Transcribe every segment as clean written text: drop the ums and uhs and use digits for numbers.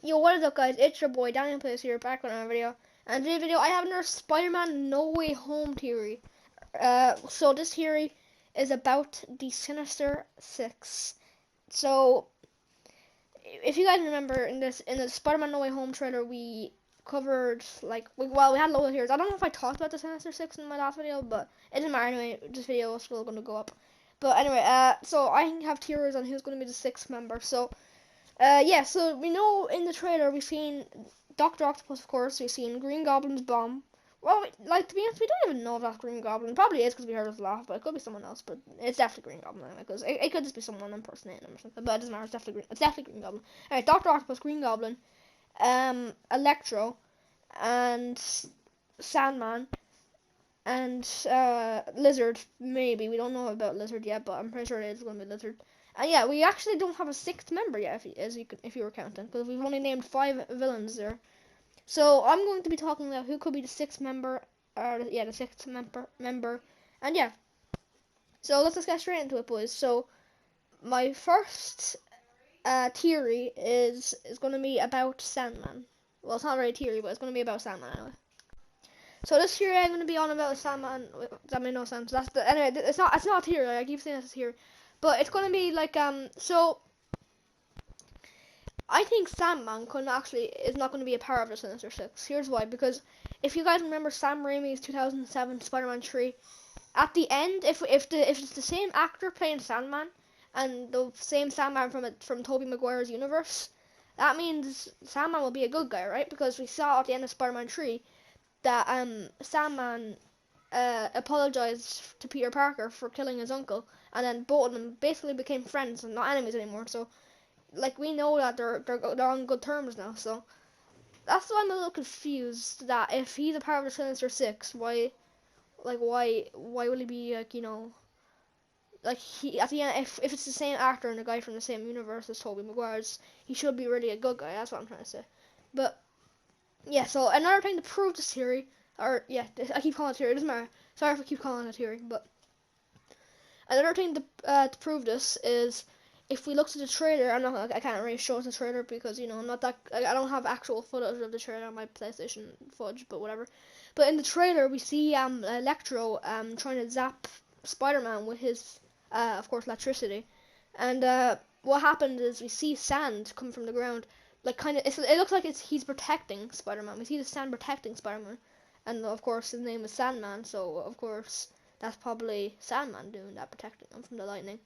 Yo, what is up, guys? It's your boy Daniel Plays here, back with another video. And today's video, I have another Spider-Man No Way Home theory. So this theory is about the Sinister Six. So, if you guys remember, in the Spider-Man No Way Home trailer, we covered we had a lot of theories. I don't know if I talked about the Sinister Six in my last video, but it doesn't matter anyway. This video is still going to go up. But anyway, so I have theories on who's going to be the sixth member. So. Yeah, so we know in the trailer we've seen Dr. Octopus, of course. We've seen Green Goblin's bomb. Well, to be honest, we don't even know if that's Green Goblin. It probably is because we heard his laugh, but it could be someone else. But it's definitely Green Goblin anyway, because it could just be someone impersonating him or something. But it doesn't matter. It's definitely Green Goblin. Alright, Dr. Octopus, Green Goblin, Electro, and Sandman, and Lizard. Maybe we don't know about Lizard yet, but I'm pretty sure it is going to be Lizard. And yeah, we actually don't have a sixth member yet, if you were counting, because we've only named 5 villains there. So I'm going to be talking about who could be the sixth member, the sixth member, and yeah. So let's just get straight into it, boys. So my first theory is going to be about Sandman. Well, it's not really a theory, but it's going to be about Sandman anyway. So this theory I'm going to be on about Sandman. That made no sense. Anyway. It's not a theory. I keep saying it's a theory. But it's gonna be so I think Sandman is not gonna be a part of the Sinister Six. Here's why, because if you guys remember Sam Raimi's 2007 Spider-Man 3, at the end, if it's the same actor playing Sandman and the same Sandman from Tobey Maguire's universe, that means Sandman will be a good guy, right? Because we saw at the end of Spider-Man 3 that Sandman apologized to Peter Parker for killing his uncle, and then both of them basically became friends and not enemies anymore. So, we know that they're on good terms now. So that's why I'm a little confused. That if he's a part of the Sinister Six, why will he be he at the end? If it's the same actor and a guy from the same universe as Tobey Maguire's, he should be really a good guy. That's what I'm trying to say. But yeah, so another thing to prove this theory. Or, yeah, I keep calling it theory, it doesn't matter. Sorry if I keep calling it theory, but another thing to prove this is if we look at the trailer. I can't really show the trailer because, I'm not that, I don't have actual footage of the trailer on my PlayStation footage, but whatever. But in the trailer, we see Electro trying to zap Spider-Man with his, of course, electricity. And what happened is we see sand come from the ground, it looks like he's protecting Spider-Man. We see the sand protecting Spider-Man. And of course, his name is Sandman, so of course, that's probably Sandman doing that, protecting him from the lightning.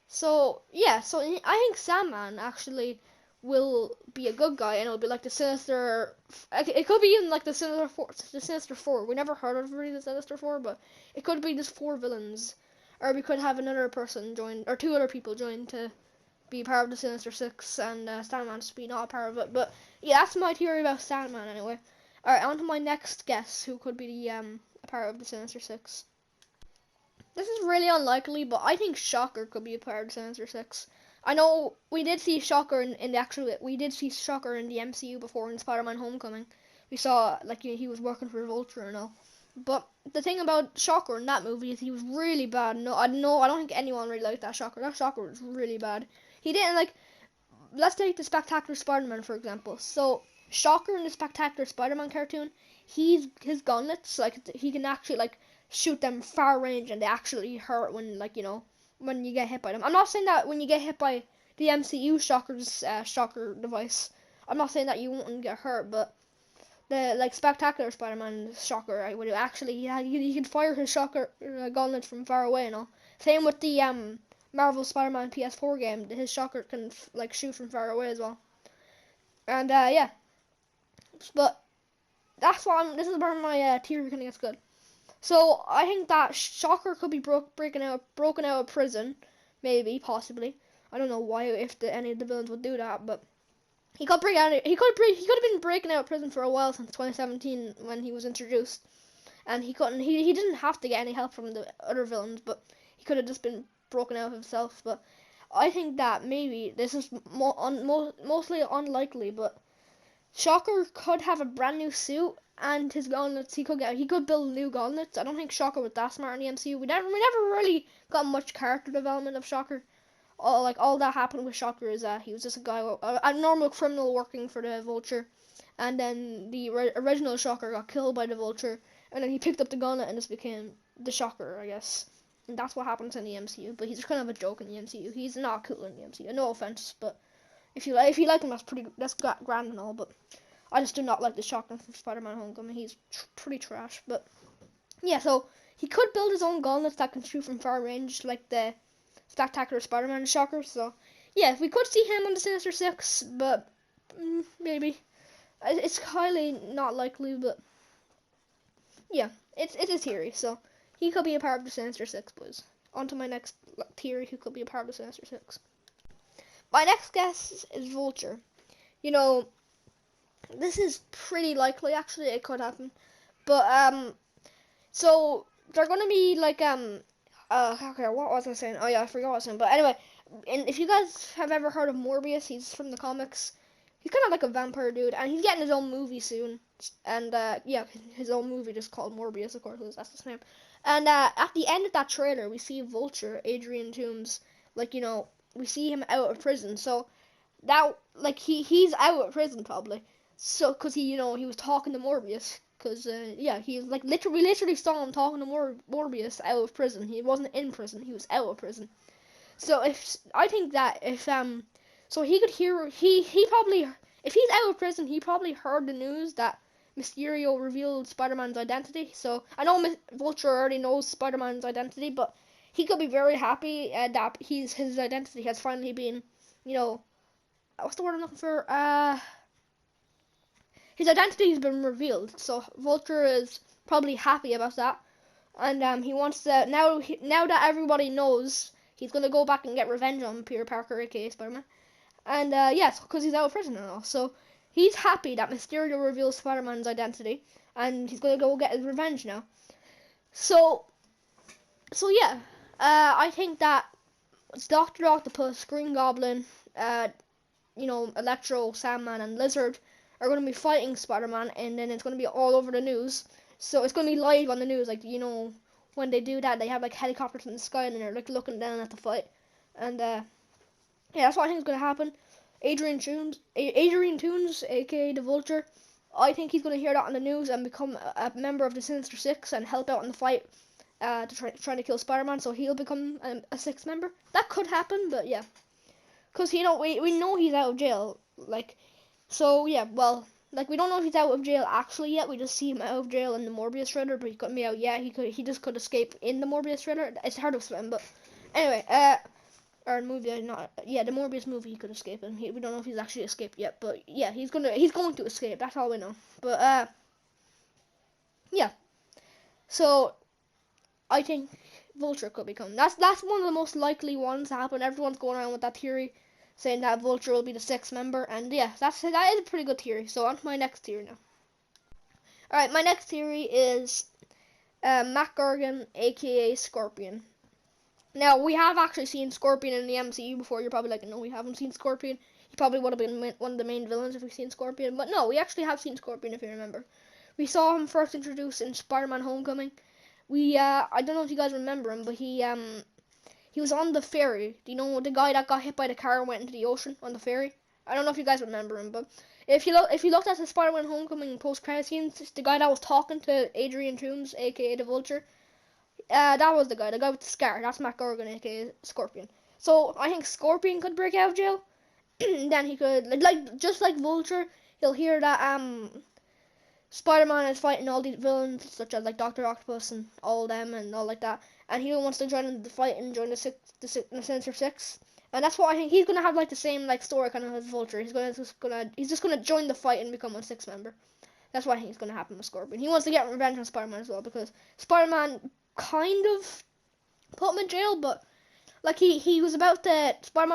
So, yeah, so I think Sandman actually will be a good guy, and it'll be like the Sinister. It could be even like the Sinister Four. We never heard of really the Sinister Four, but it could be just 4 villains. Or we could have another person join, or 2 other people join to be part of the Sinister Six, and Sandman to be not a part of it. But yeah, that's my theory about Sandman anyway. Alright, on to my next guess, who could be a part of the Sinister Six. This is really unlikely, but I think Shocker could be a part of the Sinister Six. I know we did see Shocker in the MCU before in Spider-Man Homecoming. We saw he was working for Vulture and all. But the thing about Shocker in that movie is he was really bad. I don't think anyone really liked that Shocker. That Shocker was really bad. He didn't let's take the Spectacular Spider-Man for example. So Shocker in the Spectacular Spider-Man cartoon, his gauntlets, he can actually shoot them far range, and they actually hurt when when you get hit by them. I'm not saying that when you get hit by the MCU Shocker's shocker device, I'm not saying that you won't get hurt, but the Spectacular Spider-Man shocker, would actually he can fire his shocker gauntlet from far away and all. Same with the Marvel Spider-Man PS4 game, his shocker can shoot from far away as well. And yeah. But that's why this is where my theory kind of gets good. So I think that Shocker could be broken out of prison, maybe, possibly. I don't know why, if any of the villains would do that, but he could have been breaking out of prison for a while since 2017 when he was introduced, and he didn't have to get any help from the other villains, but he could have just been broken out himself. But I think that maybe this is mostly unlikely, but Shocker could have a brand new suit and his gauntlets. He could build new gauntlets. I don't think Shocker was that smart in the MCU. We never really got much character development of Shocker. all that happened with Shocker is that he was just a guy, a normal criminal working for the Vulture, and then the original Shocker got killed by the Vulture, and then he picked up the gun and just became the Shocker, I guess. And that's what happens in the MCU. But he's kind of a joke in the MCU. He's not cool in the MCU. No offense, but if you like him, that's grand and all. But I just do not like the Shocker from Spider-Man: Homecoming. He's pretty trash. But yeah, so he could build his own gauntlets that can shoot from far range, like the Spectacular Spider-Man Shocker. So yeah, we could see him on the Sinister Six, but maybe it's highly not likely. But yeah, it's a theory. So he could be a part of the Sinister Six, boys. On to my next theory, who could be a part of the Sinister Six. My next guess is Vulture. You know, this is pretty likely, actually. It could happen. But so they're gonna be like okay, what was I saying? Oh yeah, I forgot what I was saying. But anyway, if you guys have ever heard of Morbius, he's from the comics. He's kind of like a vampire dude, and he's getting his own movie soon. And yeah, his own movie just called Morbius, of course, that's his name. And at the end of that trailer, we see Vulture, Adrian Toomes, like, you know, we see him out of prison. So that, like, he's out of prison probably. So, cause he was talking to Morbius. Cause yeah, he's like we literally saw him talking to Morbius out of prison. He wasn't in prison; he was out of prison. So I think that so he could hear he probably, if he's out of prison, he probably heard the news that Mysterio revealed Spider-Man's identity. So I know Vulture already knows Spider-Man's identity, but he could be very happy that his identity has finally been, what's the word I'm looking for? His identity has been revealed. So Vulture is probably happy about that, and he wants to now that everybody knows, he's gonna go back and get revenge on Peter Parker, aka Spider-Man. And yes, because he's out of prison and all. So he's happy that Mysterio reveals Spider-Man's identity, and he's gonna go get his revenge now. So yeah, I think that Doctor Octopus, Green Goblin, Electro, Sandman, and Lizard are gonna be fighting Spider-Man, and then it's gonna be all over the news. So it's gonna be live on the news, like, when they do that, they have like helicopters in the sky and they're like looking down at the fight. And yeah, that's what I think is gonna happen. Adrian Toomes, aka the Vulture, I think he's gonna hear that on the news and become a member of the Sinister Six and help out in the fight trying to kill Spider-Man. So he'll become a sixth member. That could happen, but yeah, because we know he's out of jail. Like, so yeah, well, like, we don't know if he's out of jail actually yet. We just see him out of jail in the Morbius trailer, but he couldn't be out yet. He just could escape in the Morbius trailer. It's hard to explain, but anyway, or movie, the Morbius movie he could escape in. We don't know if he's actually escaped yet, but yeah, he's going to escape. That's all we know. But yeah, so I think Vulture could become. That's one of the most likely ones to happen. Everyone's going around with that theory, saying that Vulture will be the sixth member, and yeah, that is a pretty good theory. So on to my next theory now. Alright, my next theory is Matt Gargan, aka Scorpion. Now, we have actually seen Scorpion in the MCU before. You're probably like, no, we haven't seen Scorpion. He probably would have been one of the main villains if we've seen Scorpion. But no, we actually have seen Scorpion, if you remember. We saw him first introduced in Spider-Man: Homecoming. I don't know if you guys remember him, but he was on the ferry. Do you know the guy that got hit by the car and went into the ocean on the ferry? I don't know if you guys remember him, but if you looked at the Spider-Man: Homecoming post-credit scenes, the guy that was talking to Adrian Toomes, aka the Vulture, that was the guy with the scar. That's Matt Gargan, aka Scorpion. So I think Scorpion could break out of jail. Then he could, just like Vulture, he'll hear that Spider-Man is fighting all these villains, such as like Doctor Octopus and all them and all like that, and he wants to join the fight and join the Sinister Six. And that's what I think. He's gonna have like the same like story kind of as Vulture. He's just gonna join the fight and become a sixth member. That's what I think is gonna happen with Scorpion. He wants to get revenge on Spider-Man as well, because Spider-Man kind of put him in jail, but like Spider-Man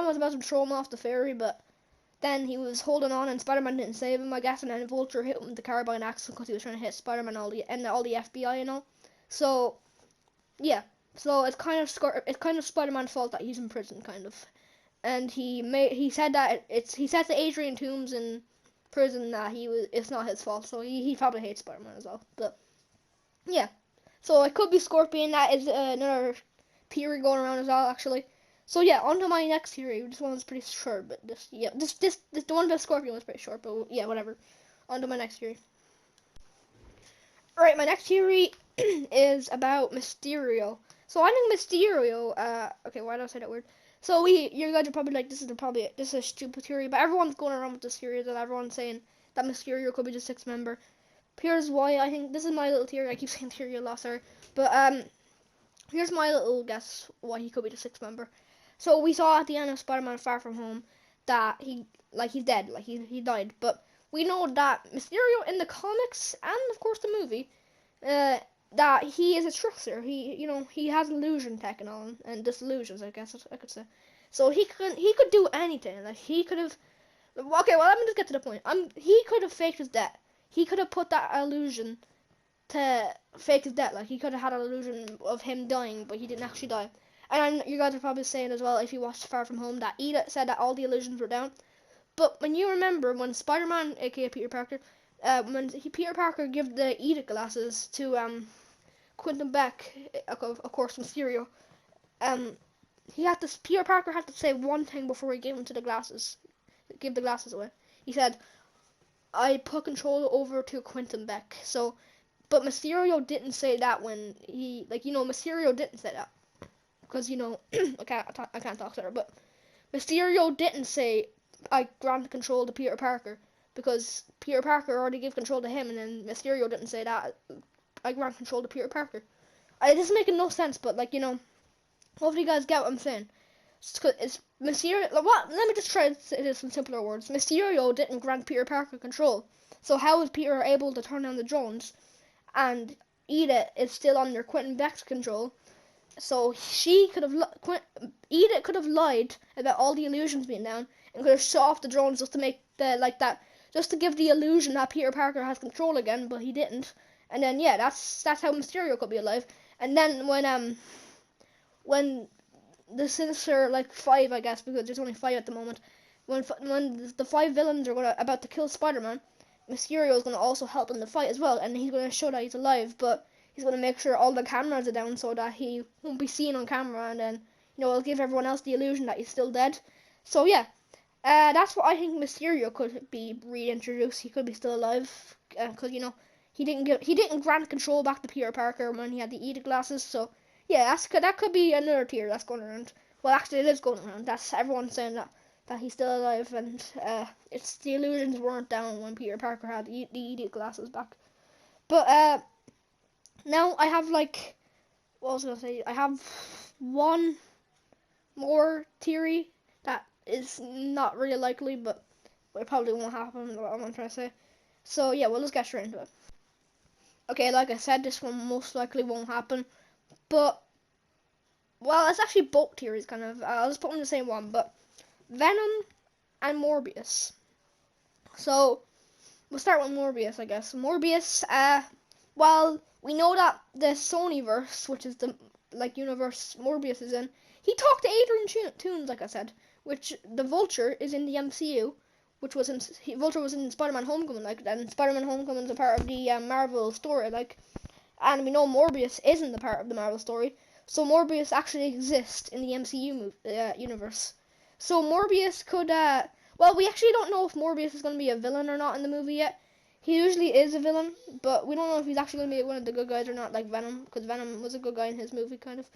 was about to throw him off the ferry, but then he was holding on and Spider-Man didn't save him, I guess, and then Vulture hit him with the car by an accident because he was trying to hit Spider-Man and all the FBI and all. So yeah, so it's kind of Spider-Man's fault that he's in prison, kind of. And he said to Adrian Toomes in prison that it's not his fault, so he probably hates Spider-Man as well. But yeah, so it could be Scorpion. That is another theory going around as well, actually. So yeah, on to my next theory. This one's pretty short, but this the one about Scorpion was pretty short, but yeah, whatever. On to my next theory. Alright, my next theory is about Mysterio. So I think Mysterio, okay, why did I say that word? So you guys are probably like, this is a stupid theory, but everyone's going around with this theory that everyone's saying that Mysterio could be the sixth member. Here's why I think, this is my little theory, I keep saying theory a lot, sorry, but here's my little guess why he could be the sixth member. So we saw at the end of Spider-Man Far From Home that he's dead, like he died, but we know that Mysterio in the comics and of course the movie, that he is a trickster. He has illusion tech and all, and disillusions, I guess I could say. So he could do anything. Like he could have. Okay, well let me just get to the point. He could have faked his death. He could have put that illusion to fake his death. Like he could have had an illusion of him dying, but he didn't actually die. And you guys are probably saying as well, if you watched Far From Home, that Edith said that all the illusions were down. But when you remember when Spider-Man, aka Peter Parker, Peter Parker gave the Edith glasses to Quentin Beck, of course Mysterio, Peter Parker had to say one thing before he gave the glasses away. He said, "I put control over to Quentin Beck." So, but Mysterio didn't say that when Mysterio didn't say that because I can't talk to her, but Mysterio didn't say, "I grant control to Peter Parker," because Peter Parker already gave control to him, and then Mysterio didn't say that, "I grant control to Peter Parker." This is making no sense, but hopefully you guys get what I'm saying. It's Mysterio. What? Let me just try to say this in simpler words. Mysterio didn't grant Peter Parker control, so how is Peter able to turn down the drones? And Edith is still under Quentin Beck's control. So Edith could have lied about all the illusions being down and could have shut off the drones just to make just to give the illusion that Peter Parker has control again, but he didn't. And then yeah, that's how Mysterio could be alive. And then when the sinister five, I guess, because there's only five at the moment, when the five villains are about to kill Spider-Man, Mysterio is gonna also help in the fight as well, and he's gonna show that he's alive, but he's going to make sure all the cameras are down so that he won't be seen on camera, and then, it'll give everyone else the illusion that he's still dead. So, yeah, that's what I think Mysterio could be reintroduced. He could be still alive, because, he didn't grant control back to Peter Parker when he had the Edith glasses. So, yeah, that could be another theory that's going around. Well, actually, it is going around. That's everyone saying that he's still alive, and it's the illusions weren't down when Peter Parker had the Edith glasses back. But, now I have what was I gonna say? I have one more theory that is not really likely, but it probably won't happen. What I'm trying to say. So yeah, well, let's get straight into it. Okay, like I said, this one most likely won't happen, but well, it's actually both theories kind of. I'll just put them in the same one, but Venom and Morbius. So we'll start with Morbius, I guess. Morbius, well, we know that the Sonyverse, which is the universe Morbius is in, he talked to Adrian Toomes, like I said, which the Vulture is in the MCU, Vulture was in Spider-Man Homecoming, and Spider-Man Homecoming is a part of the Marvel story, and we know Morbius isn't the part of the Marvel story, so Morbius actually exists in the MCU universe. So Morbius could, well, we actually don't know if Morbius is going to be a villain or not in the movie yet. He usually is a villain, but we don't know if he's actually going to be one of the good guys or not, like Venom, because Venom was a good guy in his movie, kind of.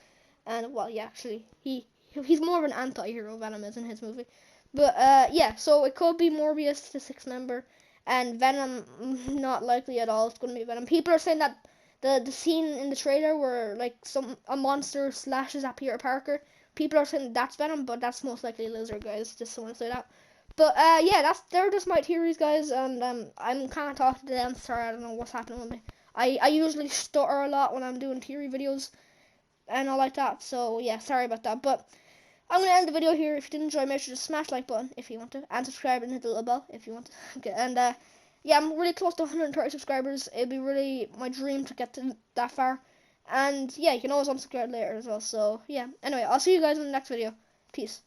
And, well, yeah, actually, he's more of an anti-hero, Venom is in his movie. But, yeah, so it could be Morbius, the sixth member, and Venom, not likely at all, it's going to be Venom. People are saying that the scene in the trailer where, a monster slashes at Peter Parker, people are saying that's Venom, but that's most likely a lizard, guys, just want to say that. But, yeah, they're just my theories, guys, and, I'm kind of talking to them, sorry, I don't know what's happening with me. I usually stutter a lot when I'm doing theory videos, and all like that, so, yeah, sorry about that, but I'm going to end the video here. If you did enjoy, make sure to smash the like button if you want to, and subscribe and hit the little bell if you want to, okay, and, yeah, I'm really close to 130 subscribers. It'd be really my dream to get to that far, and, yeah, you can always unsubscribe later as well, so, yeah, anyway, I'll see you guys in the next video. Peace.